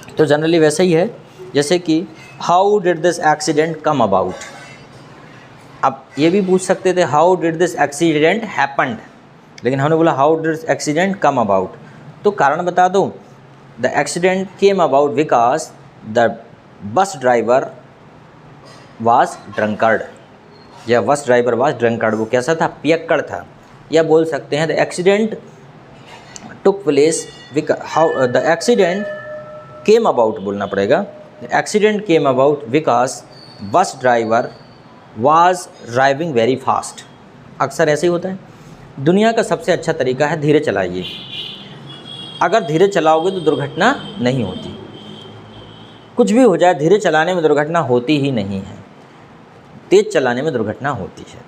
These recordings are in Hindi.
तो जनरली वैसे ही है, जैसे कि how did this accident come about. अब ये भी पूछ सकते थे how did this accident happened, लेकिन हमने बोला how did this accident come about. तो कारण बता दो, the accident came about because the bus driver was drunkard, या बस ड्राइवर वाज ड्रंकर्ड, वो कैसा था, पियक्कड़ था। या बोल सकते हैं the accident took place, how the accident came about बोलना पड़ेगा, the accident came about because bus driver was driving very fast. अक्सर ऐसे ही होता है। दुनिया का सबसे अच्छा तरीका है धीरे चलाइए। अगर धीरे चलाओगे तो दुर्घटना नहीं होती। कुछ भी हो जाए, धीरे चलाने में दुर्घटना होती ही नहीं है, तेज़ चलाने में दुर्घटना होती है।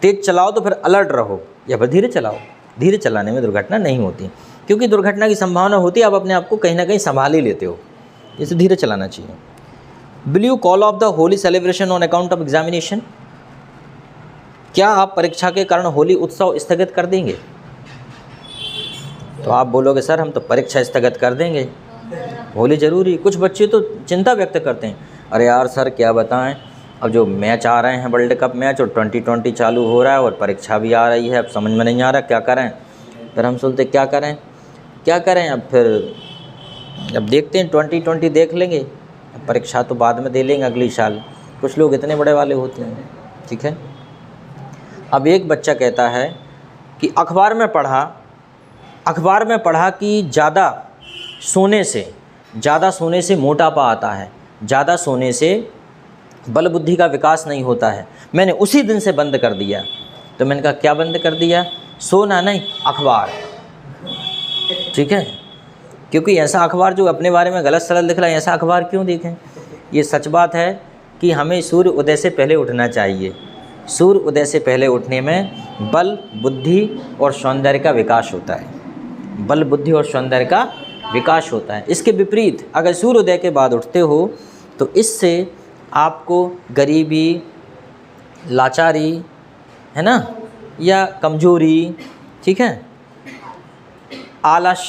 तेज़ चलाओ तो फिर अलर्ट रहो, या फिर धीरे चलाओ, धीरे चलाने में दुर्घटना नहीं होती, क्योंकि दुर्घटना की संभावना होती है, आप अपने आप को कहीं ना कहीं संभाल ही लेते हो, इसे धीरे चलाना चाहिए। Will you call of the Holi celebration on account of examination, क्या आप परीक्षा के कारण होली उत्सव स्थगित कर देंगे? तो आप बोलोगे सर हम तो परीक्षा स्थगित कर देंगे, होली ज़रूरी। कुछ बच्चे तो चिंता व्यक्त करते हैं, अरे यार सर क्या बताएं, अब जो मैच आ रहे हैं वर्ल्ड कप मैच, और 2020 चालू हो रहा है और परीक्षा भी आ रही है, अब समझ में नहीं आ रहा क्या करें। फिर हम सोचते क्या करें क्या करें, अब फिर अब देखते हैं 2020 देख लेंगे, परीक्षा तो बाद में दे लेंगे अगली साल। कुछ लोग इतने बड़े वाले होते हैं, ठीक है। अब एक बच्चा कहता है कि अखबार में पढ़ा कि ज़्यादा सोने से मोटापा आता है, ज़्यादा सोने से बल बुद्धि का विकास नहीं होता है। मैंने उसी दिन से बंद कर दिया। तो मैंने कहा क्या बंद कर दिया? सोना नहीं, अखबार, ठीक है। क्योंकि ऐसा अखबार जो अपने बारे में गलत सलत लिख रहा है, ऐसा अखबार क्यों देखें। ये सच बात है कि हमें सूर्य उदय से पहले उठना चाहिए। सूर्य उदय से पहले उठने में बल बुद्धि और सौंदर्य का विकास होता है, बल बुद्धि और सौंदर्य का विकास होता है। इसके विपरीत अगर सूर्योदय के बाद उठते हो तो इससे आपको गरीबी, लाचारी, है ना, या कमजोरी, ठीक है, आलस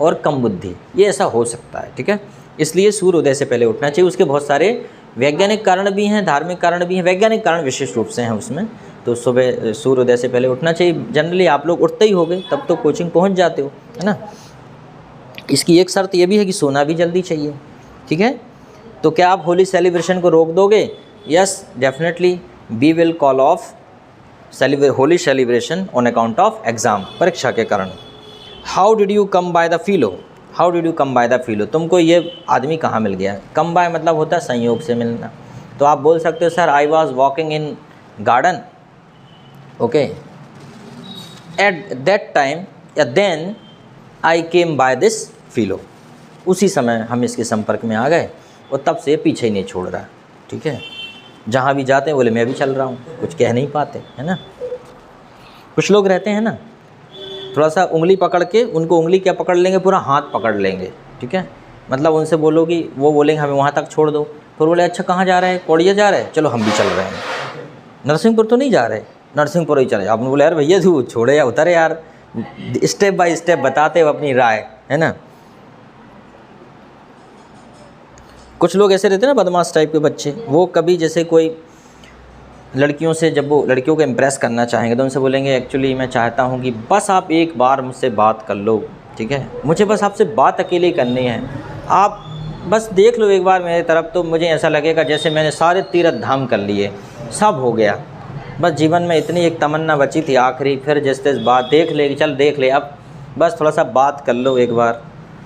और कम बुद्धि, ये ऐसा हो सकता है, ठीक है। इसलिए सूर्योदय से पहले उठना चाहिए। उसके बहुत सारे वैज्ञानिक कारण भी हैं, धार्मिक कारण भी हैं। वैज्ञानिक कारण विशेष रूप से हैं उसमें। तो सुबह सूर्योदय से पहले उठना चाहिए। जनरली आप लोग उठते ही होगे, तब तो कोचिंग पहुंच जाते हो, है ना। इसकी एक शर्त ये भी है कि सोना भी जल्दी चाहिए, ठीक है। तो क्या आप होली सेलिब्रेशन को रोक दोगे? Yes, definitely we will call off Holi celebration on account of exam, परीक्षा के कारण। How did you come by the fellow, how did you come by the fellow, तुमको ये आदमी कहाँ मिल गया? कम बाय मतलब होता है संयोग से मिलना। तो आप बोल सकते हो sir I was walking in garden, okay, at that time या then I came by this fellow, उसी समय हम इसके संपर्क में आ गए और तब से पीछे ही नहीं छोड़ रहा, ठीक है। जहाँ भी जाते हैं बोले मैं भी चल रहा हूँ, कुछ कह नहीं पाते, है ना। कुछ लोग रहते हैं ना, थोड़ा सा उंगली पकड़ के, उनको उंगली क्या पकड़ लेंगे, पूरा हाथ पकड़ लेंगे, ठीक है। मतलब उनसे बोलोगी, वो बोलेंगे हमें वहाँ तक छोड़ दो, फिर बोले अच्छा कहाँ जा रहे हैं, पौड़िया जा रहे हैं, चलो हम भी चल रहे हैं। नरसिंहपुर तो नहीं जा रहे, नरसिंहपुर ही चले। आपने बोला यार भैया तू छोड़े या उतरे यार, स्टेप बाय स्टेप बताते हो अपनी राय, है ना। कुछ लोग ऐसे रहते हैं ना बदमाश टाइप के बच्चे, वो कभी जैसे कोई लड़कियों से, जब वो लड़कियों को इम्प्रेस करना चाहेंगे तो उनसे बोलेंगे एक्चुअली मैं चाहता हूँ कि बस आप एक बार मुझसे बात कर लो, ठीक है, मुझे बस आपसे बात अकेले ही करनी है, आप बस देख लो एक बार मेरी तरफ, तो मुझे ऐसा लगेगा जैसे मैंने सारे तीर्थ धाम कर लिए, सब हो गया, बस जीवन में इतनी एक तमन्ना बची थी आखिरी, फिर जैसे तैसे बात देख ले, चल देख ले, अब बस थोड़ा सा बात कर लो, एक बार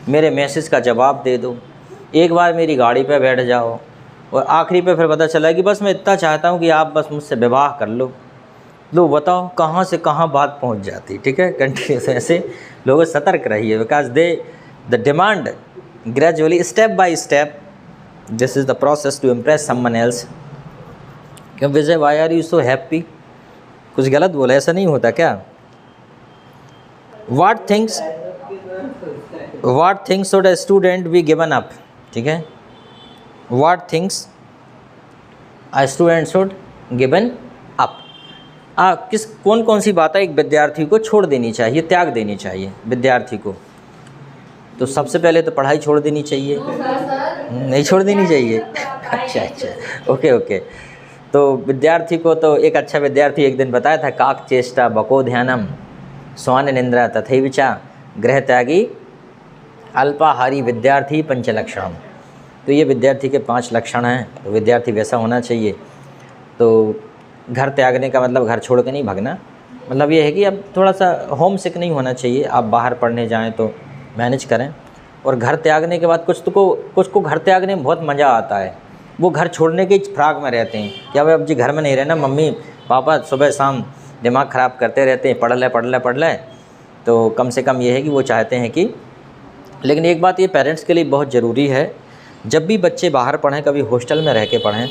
मेरे मैसेज का जवाब दे दो, एक बार मेरी गाड़ी पे बैठ जाओ, और आखिरी पे फिर पता चला कि बस मैं इतना चाहता हूँ कि आप बस मुझसे विवाह कर लो। लो बताओ कहाँ से कहाँ बात पहुँच जाती, ठीक है। कंटिन्यूस ऐसे लोगों सतर्क रहिए, because the demand gradually step by step, this is the process to impress someone else. क्यों Vijay, why are you so happy? कुछ गलत बोला, ऐसा नहीं होता क्या? What things should a student be given up, ठीक है। What things a student should given up, कौन कौन सी बातें एक विद्यार्थी को छोड़ देनी चाहिए, त्याग देनी चाहिए विद्यार्थी को? तो सबसे पहले तो पढ़ाई छोड़ देनी चाहिए, नहीं छोड़ देनी चाहिए। अच्छा, ओके। तो विद्यार्थी को तो एक अच्छा विद्यार्थी एक दिन बताया था, काक चेष्टा बको ध्यानम स्वान निंद्रा तथैविचा गृह त्यागी अल्पाहारी विद्यार्थी पंचलक्षणम। तो ये विद्यार्थी के 5 लक्षण हैं, तो विद्यार्थी वैसा होना चाहिए। तो घर त्यागने का मतलब घर छोड़ के नहीं भागना, मतलब ये है कि अब थोड़ा सा होम सिक नहीं होना चाहिए। आप बाहर पढ़ने जाएं तो मैनेज करें, और घर त्यागने के बाद कुछ को घर त्यागने में बहुत मज़ा आता है। वो घर छोड़ने के फ्राक में रहते हैं, क्या भाई अब जी घर में नहीं रहना, मम्मी पापा सुबह शाम दिमाग ख़राब करते रहते हैं, पढ़ ले। तो कम से कम ये है कि वो चाहते हैं कि, लेकिन एक बात ये पेरेंट्स के लिए बहुत ज़रूरी है, जब भी बच्चे बाहर पढ़ें, कभी हॉस्टल में रह के पढ़ें,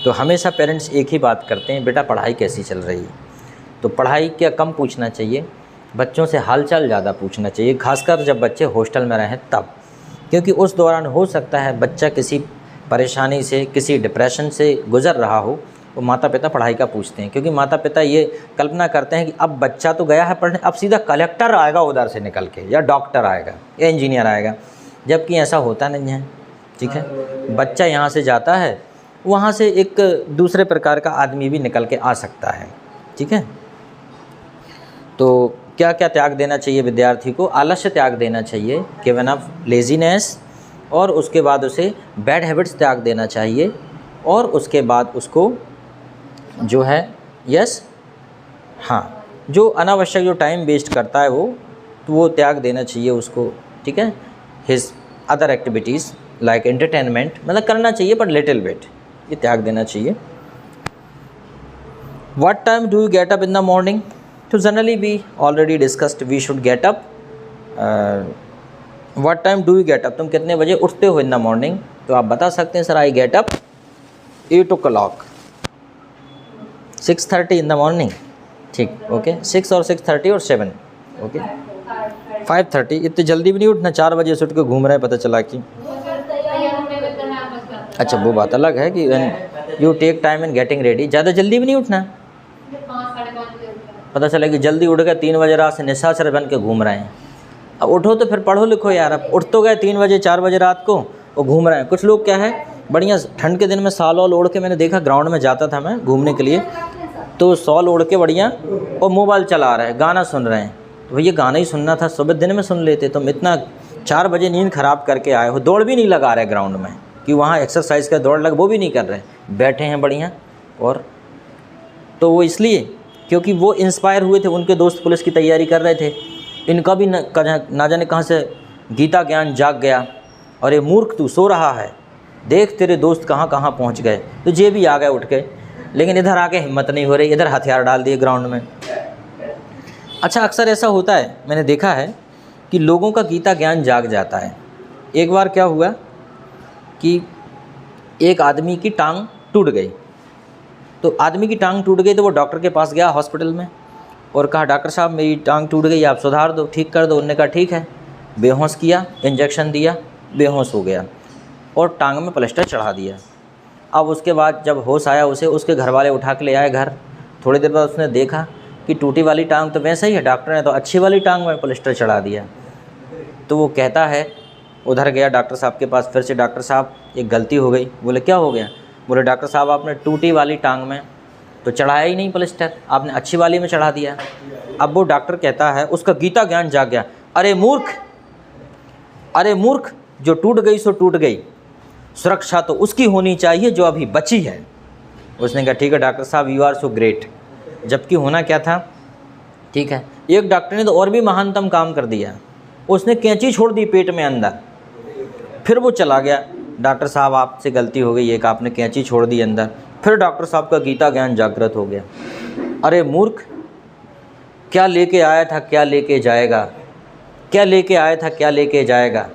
तो हमेशा पेरेंट्स एक ही बात करते हैं, बेटा पढ़ाई कैसी चल रही है। तो पढ़ाई क्या कम पूछना चाहिए, बच्चों से हालचाल ज़्यादा पूछना चाहिए, खासकर जब बच्चे हॉस्टल में रहें तब, क्योंकि उस दौरान हो सकता है बच्चा किसी परेशानी से, किसी डिप्रेशन से गुज़र रहा हो, वो माता पिता पढ़ाई का पूछते हैं, क्योंकि माता पिता ये कल्पना करते हैं कि अब बच्चा तो गया है पढ़ने, अब सीधा कलेक्टर आएगा उधर से निकल के, या डॉक्टर आएगा या इंजीनियर आएगा, जबकि ऐसा होता नहीं है। ठीक है, बच्चा यहाँ से जाता है, वहाँ से एक दूसरे प्रकार का आदमी भी निकल के आ सकता है। ठीक है, तो क्या क्या त्याग देना चाहिए विद्यार्थी को? आलस्य त्याग देना चाहिए, गिवन अप लेजीनेस, और उसके बाद उसे बैड हैबिट्स त्याग देना चाहिए, और उसके बाद उसको जो है जो अनावश्यक जो टाइम वेस्ट करता है वो त्याग देना चाहिए उसको। ठीक है, his other activities like entertainment, मतलब करना चाहिए पर लिटिल बिट, ये त्याग देना चाहिए। What time do you get up in the morning? तो generally we already discussed we should get up. What time do you get up, तुम कितने बजे उठते हो इन द मॉर्निंग? तो आप बता सकते हैं sir I get up 8 o'clock, 6:30 in the morning. ठीक, ओके, 6 और 6:30 और 7, ओके 5:30। इतनी जल्दी भी नहीं उठना, 4 बजे से उठ के घूम रहे हैं, पता चला कि अच्छा वो बात अलग है कि you take time in getting ready, ज़्यादा जल्दी भी नहीं उठना। पता चला कि जल्दी उठ गए 3 बजे रात से निशाचर बन के घूम रहे हैं। अब उठो तो फिर पढ़ो लिखो यार, अब उठ तो गए 3 बजे 4 बजे रात को और घूम रहे हैं। कुछ लोग क्या है, बढ़िया ठंड के दिन में शॉल वॉल ओढ़ के, मैंने देखा ग्राउंड में जाता था मैं घूमने के लिए, तो शॉल ओढ़ के बढ़िया और मोबाइल चला रहे हैं, गाना सुन रहे हैं। तो भैया गाना ही सुनना था, सुबह दिन में सुन लेते। तुम इतना 4 बजे नींद ख़राब करके आए हो, दौड़ भी नहीं लगा रहे ग्राउंड में कि वहाँ एक्सरसाइज का दौड़ लग, वो भी नहीं कर रहे, बैठे हैं बढ़िया। और तो वो इसलिए क्योंकि वो इंस्पायर हुए थे, उनके दोस्त पुलिस की तैयारी कर रहे थे, इनका भी ना जाने कहाँ से गीता ज्ञान जाग गया। और ये मूर्ख तू सो रहा है, देख तेरे दोस्त कहाँ कहाँ पहुँच गए, तो ये भी आ गए उठ के, लेकिन इधर आके हिम्मत नहीं हो रही, इधर हथियार डाल दिए ग्राउंड में। अच्छा, अक्सर ऐसा होता है, मैंने देखा है कि लोगों का गीता ज्ञान जाग जाता है। एक बार क्या हुआ कि एक आदमी की टांग टूट गई, तो आदमी की टांग टूट गई तो वो डॉक्टर के पास गया हॉस्पिटल में और कहा डॉक्टर साहब मेरी टांग टूट गई, आप सुधार दो, ठीक कर दो। उन्होंने कहा ठीक है। बेहोश किया, इंजेक्शन दिया, बेहोश हो गया और टांग में प्लास्टर चढ़ा दिया। अब उसके बाद जब होश आया उसे, उसके घर वाले उठा के ले आए घर। थोड़ी देर बाद उसने देखा कि टूटी वाली टांग तो वैसे ही है, डॉक्टर ने तो अच्छी वाली टांग में प्लास्टर चढ़ा दिया। तो वो कहता है, उधर गया डॉक्टर साहब के पास, फिर से डॉक्टर साहब एक गलती हो गई। बोले क्या हो गया? बोले डॉक्टर साहब आपने टूटी वाली टांग में तो चढ़ाया ही नहीं प्लास्टर, आपने अच्छी वाली में चढ़ा दिया। अब वो डॉक्टर कहता है, उसका गीता ज्ञान जाग गया, अरे मूर्ख, जो टूट गई सो टूट गई, सुरक्षा तो उसकी होनी चाहिए जो अभी बची है। उसने कहा ठीक है डॉक्टर साहब, यू आर सो ग्रेट। जबकि होना क्या था, ठीक है, एक डॉक्टर ने तो और भी महानतम काम कर दिया, उसने कैंची छोड़ दी पेट में अंदर। फिर वो चला गया, डॉक्टर साहब आपसे गलती हो गई, एक आपने कैंची छोड़ दी अंदर। फिर डॉक्टर साहब का गीता ज्ञान जागृत हो गया, अरे मूर्ख, क्या लेके आया था क्या लेके जाएगा, क्या लेके आया था क्या लेके जाएगा।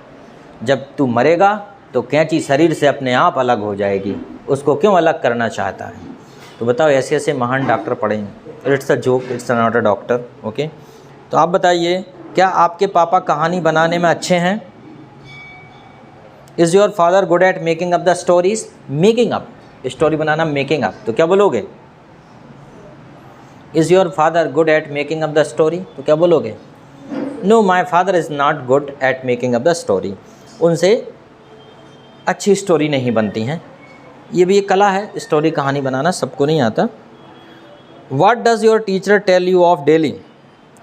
जब तू मरेगा तो कैंची शरीर से अपने आप अलग हो जाएगी, उसको क्यों अलग करना चाहता है। तो बताओ, ऐसे ऐसे महान डॉक्टर पढ़े हैं। It's a joke, it's not a doctor, okay. तो आप बताइए, क्या आपके पापा कहानी बनाने में अच्छे हैं? Is your father good at making up the stories? Making up, story banana, making up, तो क्या बोलोगे? Is your father good at making up the story, तो क्या बोलोगे? Know my father is not good at making up the story. उनसे अच्छी स्टोरी नहीं बनती हैं। ये भी एक कला है, स्टोरी कहानी बनाना, सबको नहीं आता। What does your teacher tell you of daily?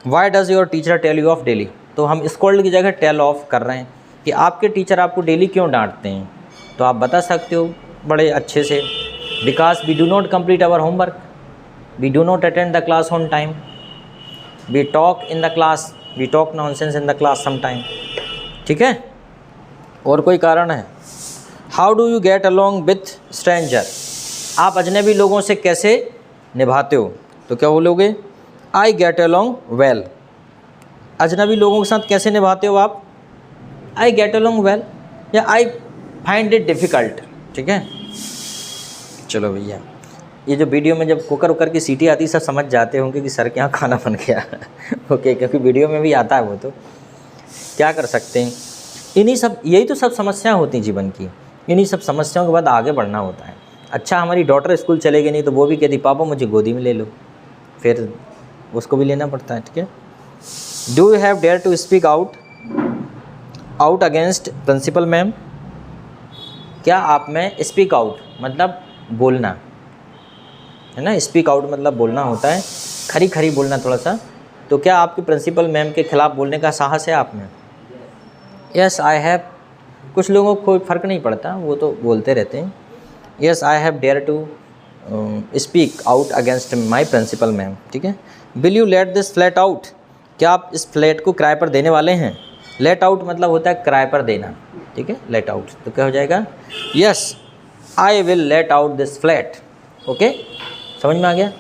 Why does your teacher tell you of daily? तो हम scold की जगह tell off कर रहे हैं कि आपके टीचर आपको डेली क्यों डांटते हैं। तो आप बता सकते हो बड़े अच्छे से, Because we do not complete our homework, we do not attend the class on time, we talk in the class, we talk nonsense in the class sometime। ठीक है, और कोई कारण है? How do you get along with stranger? आप अजनबी लोगों से कैसे निभाते हो? तो क्या बोलोगे? I get along well। अजनबी लोगों के साथ कैसे निभाते हो आप? I get along well या I find it difficult। ठीक है, चलो भैया, ये जो वीडियो में जब कुकर वुकर की सीटी आती है सब समझ जाते होंगे कि सर के यहाँ खाना बन गया ओके, क्योंकि वीडियो में भी आता है वो। तो क्या कर सकते हैं, इन्हीं सब, यही तो सब समस्याएं होती हैं जीवन की। इन्हीं सब समस्याओं के बाद आगे बढ़ना होता है। अच्छा, हमारी डॉटर स्कूल चलेगी नहीं तो वो भी कहती पापा मुझे गोदी में ले लो, फिर उसको भी लेना पड़ता है। ठीक है, do you have dare to speak out against principal ma'am? क्या आप में स्पीक आउट मतलब बोलना है ना, स्पीक आउट मतलब बोलना होता है, खरी खरी बोलना थोड़ा सा। तो क्या आपके प्रिंसिपल मैम के खिलाफ बोलने का साहस है आप में? Yes I have. कुछ लोगों को कोई फ़र्क नहीं पड़ता, वो तो बोलते रहते हैं। Yes I have dare to speak out against my principal ma'am. ठीक है, will you let this flat out? क्या आप इस फ्लैट को किराए पर देने वाले हैं? लेट आउट मतलब होता है किराए पर देना। ठीक है, लेट आउट तो क्या हो जाएगा? Yes I will let out this flat. Okay, समझ में आ गया?